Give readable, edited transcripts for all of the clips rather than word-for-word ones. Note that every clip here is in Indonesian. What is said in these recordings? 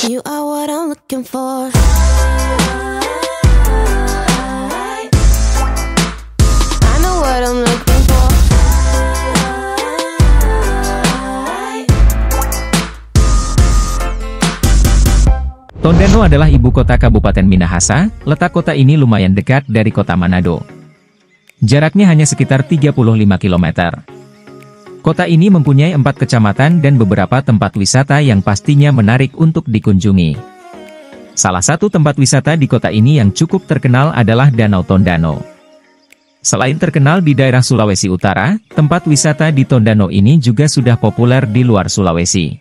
You are what I'm looking for. I know what I'm looking for. Tondano adalah ibu kota Kabupaten Minahasa. Letak kota ini lumayan dekat dari kota Manado. Jaraknya hanya sekitar 35 km. Kota ini mempunyai 4 kecamatan dan beberapa tempat wisata yang pastinya menarik untuk dikunjungi. Salah satu tempat wisata di kota ini yang cukup terkenal adalah Danau Tondano. Selain terkenal di daerah Sulawesi Utara, tempat wisata di Tondano ini juga sudah populer di luar Sulawesi.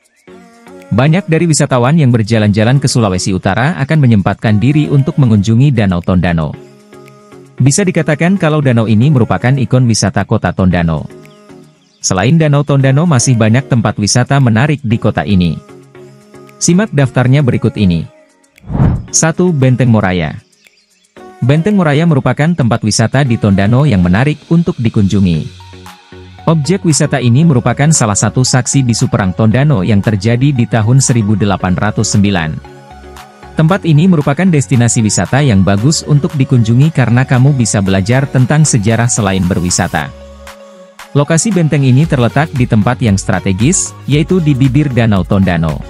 Banyak dari wisatawan yang berjalan-jalan ke Sulawesi Utara akan menyempatkan diri untuk mengunjungi Danau Tondano. Bisa dikatakan kalau danau ini merupakan ikon wisata kota Tondano. Selain Danau Tondano masih banyak tempat wisata menarik di kota ini. Simak daftarnya berikut ini. 1. Benteng Moraya. Benteng Moraya merupakan tempat wisata di Tondano yang menarik untuk dikunjungi. Objek wisata ini merupakan salah satu saksi bisu Perang Tondano yang terjadi di tahun 1809. Tempat ini merupakan destinasi wisata yang bagus untuk dikunjungi karena kamu bisa belajar tentang sejarah selain berwisata. Lokasi benteng ini terletak di tempat yang strategis, yaitu di bibir Danau Tondano.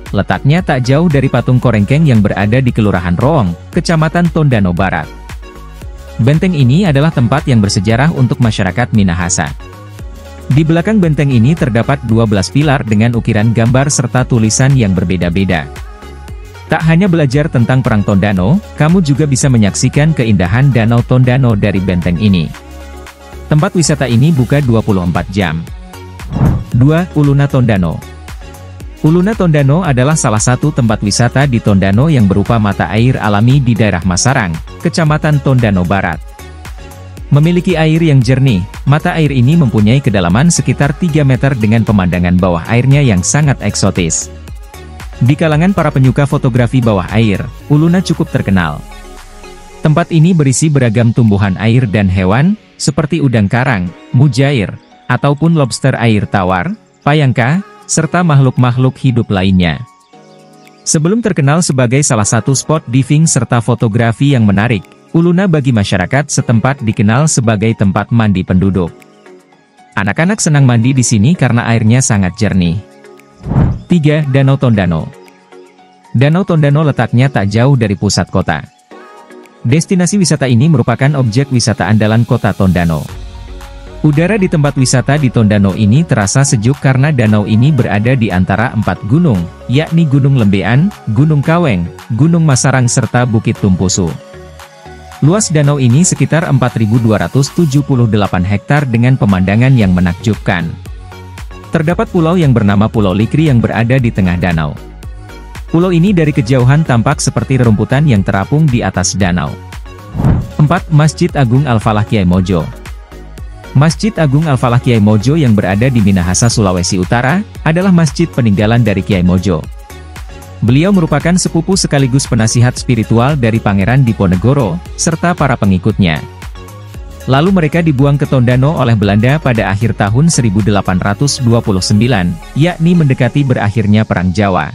Letaknya tak jauh dari patung Korengkeng yang berada di Kelurahan Roong, Kecamatan Tondano Barat. Benteng ini adalah tempat yang bersejarah untuk masyarakat Minahasa. Di belakang benteng ini terdapat 12 pilar dengan ukiran gambar serta tulisan yang berbeda-beda. Tak hanya belajar tentang Perang Tondano, kamu juga bisa menyaksikan keindahan Danau Tondano dari benteng ini. Tempat wisata ini buka 24 jam. 2. Uluna Tondano. Uluna Tondano adalah salah satu tempat wisata di Tondano yang berupa mata air alami di daerah Masarang, Kecamatan Tondano Barat. Memiliki air yang jernih, mata air ini mempunyai kedalaman sekitar 3 meter dengan pemandangan bawah airnya yang sangat eksotis. Di kalangan para penyuka fotografi bawah air, Uluna cukup terkenal. Tempat ini berisi beragam tumbuhan air dan hewan, seperti udang karang, mujair, ataupun lobster air tawar, payangka, serta makhluk-makhluk hidup lainnya. Sebelum terkenal sebagai salah satu spot diving serta fotografi yang menarik, Uluna bagi masyarakat setempat dikenal sebagai tempat mandi penduduk. Anak-anak senang mandi di sini karena airnya sangat jernih. 3. Danau Tondano. Danau Tondano letaknya tak jauh dari pusat kota. Destinasi wisata ini merupakan objek wisata andalan kota Tondano. Udara di tempat wisata di Tondano ini terasa sejuk karena danau ini berada di antara 4 gunung, yakni Gunung Lembean, Gunung Kaweng, Gunung Masarang serta Bukit Tumpusu. Luas danau ini sekitar 4.278 hektar dengan pemandangan yang menakjubkan. Terdapat pulau yang bernama Pulau Likri yang berada di tengah danau. Pulau ini dari kejauhan tampak seperti rerumputan yang terapung di atas danau. 4. Masjid Agung Al-Falah Kiai Mojo. Masjid Agung Al-Falah Kiai Mojo yang berada di Minahasa, Sulawesi Utara, adalah masjid peninggalan dari Kiai Mojo. Beliau merupakan sepupu sekaligus penasihat spiritual dari Pangeran Diponegoro, serta para pengikutnya. Lalu mereka dibuang ke Tondano oleh Belanda pada akhir tahun 1829, yakni mendekati berakhirnya Perang Jawa.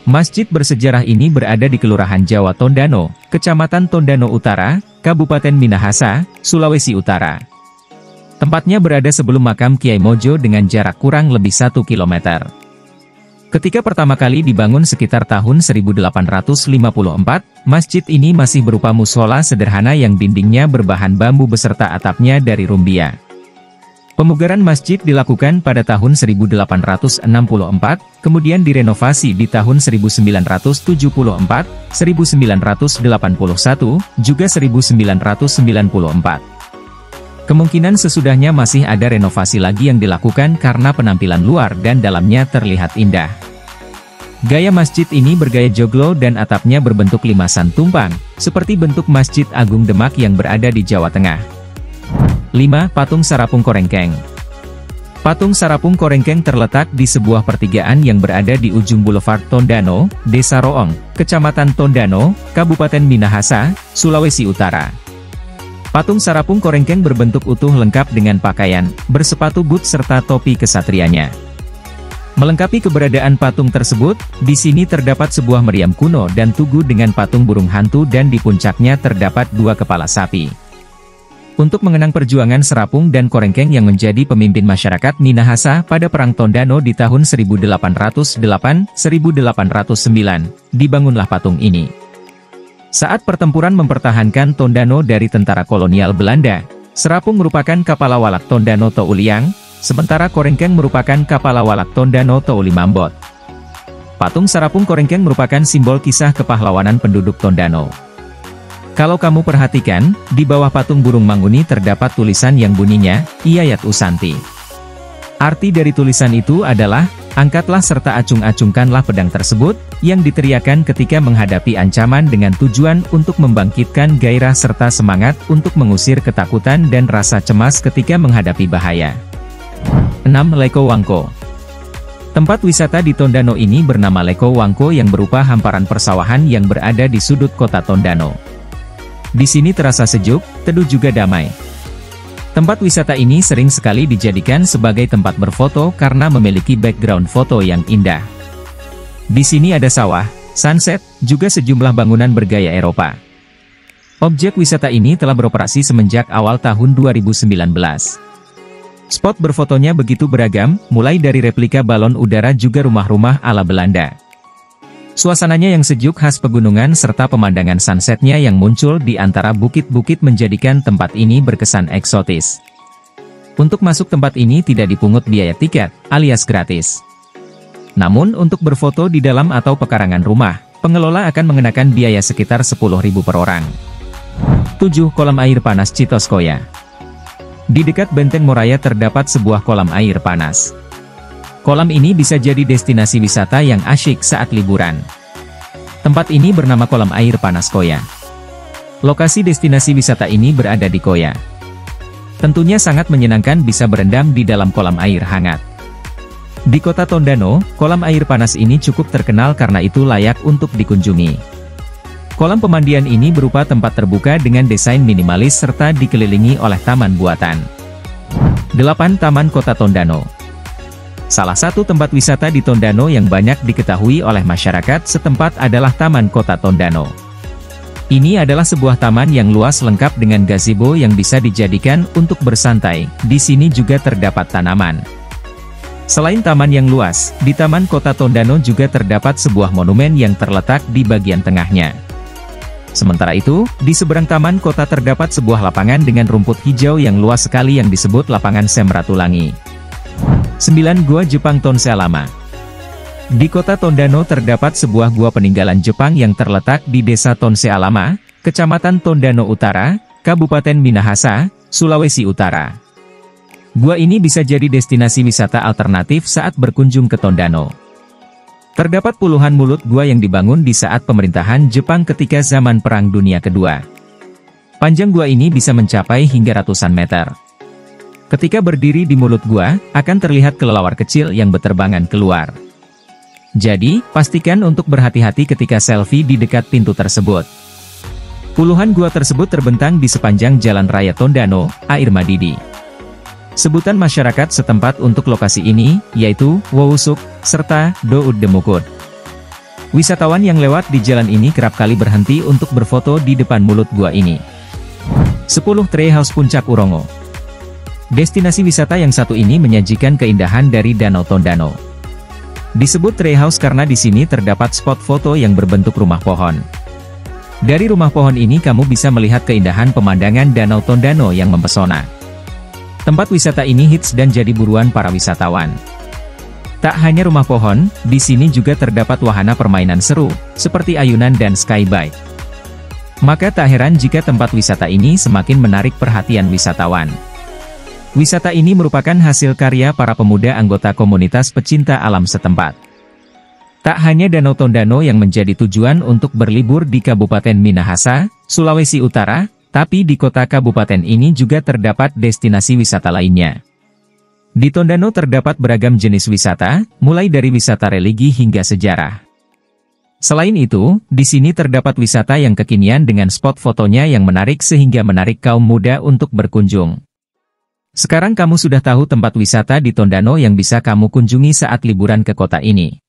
Masjid bersejarah ini berada di Kelurahan Jawa Tondano, Kecamatan Tondano Utara, Kabupaten Minahasa, Sulawesi Utara. Tempatnya berada sebelum makam Kiai Mojo dengan jarak kurang lebih 1 km. Ketika pertama kali dibangun sekitar tahun 1854, masjid ini masih berupa musola sederhana yang dindingnya berbahan bambu beserta atapnya dari rumbia. Pemugaran masjid dilakukan pada tahun 1864, kemudian direnovasi di tahun 1974, 1981, juga 1994. Kemungkinan sesudahnya masih ada renovasi lagi yang dilakukan karena penampilan luar dan dalamnya terlihat indah. Gaya masjid ini bergaya joglo dan atapnya berbentuk limasan tumpang, seperti bentuk Masjid Agung Demak yang berada di Jawa Tengah. 5. Patung Sarapung Korengkeng. Patung Sarapung Korengkeng terletak di sebuah pertigaan yang berada di ujung Boulevard Tondano, Desa Roong, Kecamatan Tondano, Kabupaten Minahasa, Sulawesi Utara. Patung Sarapung Korengkeng berbentuk utuh lengkap dengan pakaian, bersepatu boot serta topi kesatrianya. Melengkapi keberadaan patung tersebut, di sini terdapat sebuah meriam kuno dan tugu dengan patung burung hantu dan di puncaknya terdapat dua kepala sapi. Untuk mengenang perjuangan Serapung dan Korengkeng yang menjadi pemimpin masyarakat Minahasa pada Perang Tondano di tahun 1808-1809, dibangunlah patung ini. Saat pertempuran mempertahankan Tondano dari tentara kolonial Belanda, Serapung merupakan Kapala Walak Tondano Touliang, sementara Korengkeng merupakan Kapala Walak Tondano Toulimambot. Patung Serapung Korengkeng merupakan simbol kisah kepahlawanan penduduk Tondano. Kalau kamu perhatikan, di bawah patung burung Manguni terdapat tulisan yang bunyinya, Iyayat Usanti. Arti dari tulisan itu adalah, angkatlah serta acung-acungkanlah pedang tersebut, yang diteriakan ketika menghadapi ancaman dengan tujuan untuk membangkitkan gairah serta semangat untuk mengusir ketakutan dan rasa cemas ketika menghadapi bahaya. 6. Leko Wangko. Tempat wisata di Tondano ini bernama Leko Wangko yang berupa hamparan persawahan yang berada di sudut kota Tondano. Di sini terasa sejuk, teduh juga damai. Tempat wisata ini sering sekali dijadikan sebagai tempat berfoto karena memiliki background foto yang indah. Di sini ada sawah, sunset, juga sejumlah bangunan bergaya Eropa. Objek wisata ini telah beroperasi semenjak awal tahun 2019. Spot berfotonya begitu beragam, mulai dari replika balon udara juga rumah-rumah ala Belanda. Suasananya yang sejuk khas pegunungan serta pemandangan sunsetnya yang muncul di antara bukit-bukit menjadikan tempat ini berkesan eksotis. Untuk masuk tempat ini tidak dipungut biaya tiket, alias gratis. Namun untuk berfoto di dalam atau pekarangan rumah, pengelola akan mengenakan biaya sekitar 10.000 per orang. 7. Kolam air panas Citoskoya. Di dekat Benteng Moraya terdapat sebuah kolam air panas. Kolam ini bisa jadi destinasi wisata yang asyik saat liburan. Tempat ini bernama Kolam Air Panas Koya. Lokasi destinasi wisata ini berada di Koya. Tentunya sangat menyenangkan bisa berendam di dalam kolam air hangat. Di kota Tondano, kolam air panas ini cukup terkenal karena itu layak untuk dikunjungi. Kolam pemandian ini berupa tempat terbuka dengan desain minimalis serta dikelilingi oleh taman buatan. 8. Taman Kota Tondano. Salah satu tempat wisata di Tondano yang banyak diketahui oleh masyarakat setempat adalah Taman Kota Tondano. Ini adalah sebuah taman yang luas lengkap dengan gazebo yang bisa dijadikan untuk bersantai. Di sini juga terdapat tanaman. Selain taman yang luas, di Taman Kota Tondano juga terdapat sebuah monumen yang terletak di bagian tengahnya. Sementara itu, di seberang Taman Kota terdapat sebuah lapangan dengan rumput hijau yang luas sekali yang disebut Lapangan Semratulangi. 9. Gua Jepang Tonsea Lama. Di kota Tondano terdapat sebuah gua peninggalan Jepang yang terletak di Desa Tonsea Lama, Kecamatan Tondano Utara, Kabupaten Minahasa, Sulawesi Utara. Gua ini bisa jadi destinasi wisata alternatif saat berkunjung ke Tondano. Terdapat puluhan mulut gua yang dibangun di saat pemerintahan Jepang ketika zaman Perang Dunia Kedua. Panjang gua ini bisa mencapai hingga ratusan meter. Ketika berdiri di mulut gua, akan terlihat kelelawar kecil yang berterbangan keluar. Jadi, pastikan untuk berhati-hati ketika selfie di dekat pintu tersebut. Puluhan gua tersebut terbentang di sepanjang Jalan Raya Tondano, Air Madidi. Sebutan masyarakat setempat untuk lokasi ini, yaitu Wowusuk, serta Doud Demukut. Wisatawan yang lewat di jalan ini kerap kali berhenti untuk berfoto di depan mulut gua ini. 10. Treehouse Puncak Urongo. Destinasi wisata yang satu ini menyajikan keindahan dari Danau Tondano. Disebut treehouse karena di sini terdapat spot foto yang berbentuk rumah pohon. Dari rumah pohon ini kamu bisa melihat keindahan pemandangan Danau Tondano yang mempesona. Tempat wisata ini hits dan jadi buruan para wisatawan. Tak hanya rumah pohon, di sini juga terdapat wahana permainan seru, seperti ayunan dan skybike. Maka tak heran jika tempat wisata ini semakin menarik perhatian wisatawan. Wisata ini merupakan hasil karya para pemuda anggota komunitas pecinta alam setempat. Tak hanya Danau Tondano yang menjadi tujuan untuk berlibur di Kabupaten Minahasa, Sulawesi Utara, tapi di kota kabupaten ini juga terdapat destinasi wisata lainnya. Di Tondano terdapat beragam jenis wisata, mulai dari wisata religi hingga sejarah. Selain itu, di sini terdapat wisata yang kekinian dengan spot fotonya yang menarik sehingga menarik kaum muda untuk berkunjung. Sekarang kamu sudah tahu tempat wisata di Tondano yang bisa kamu kunjungi saat liburan ke kota ini.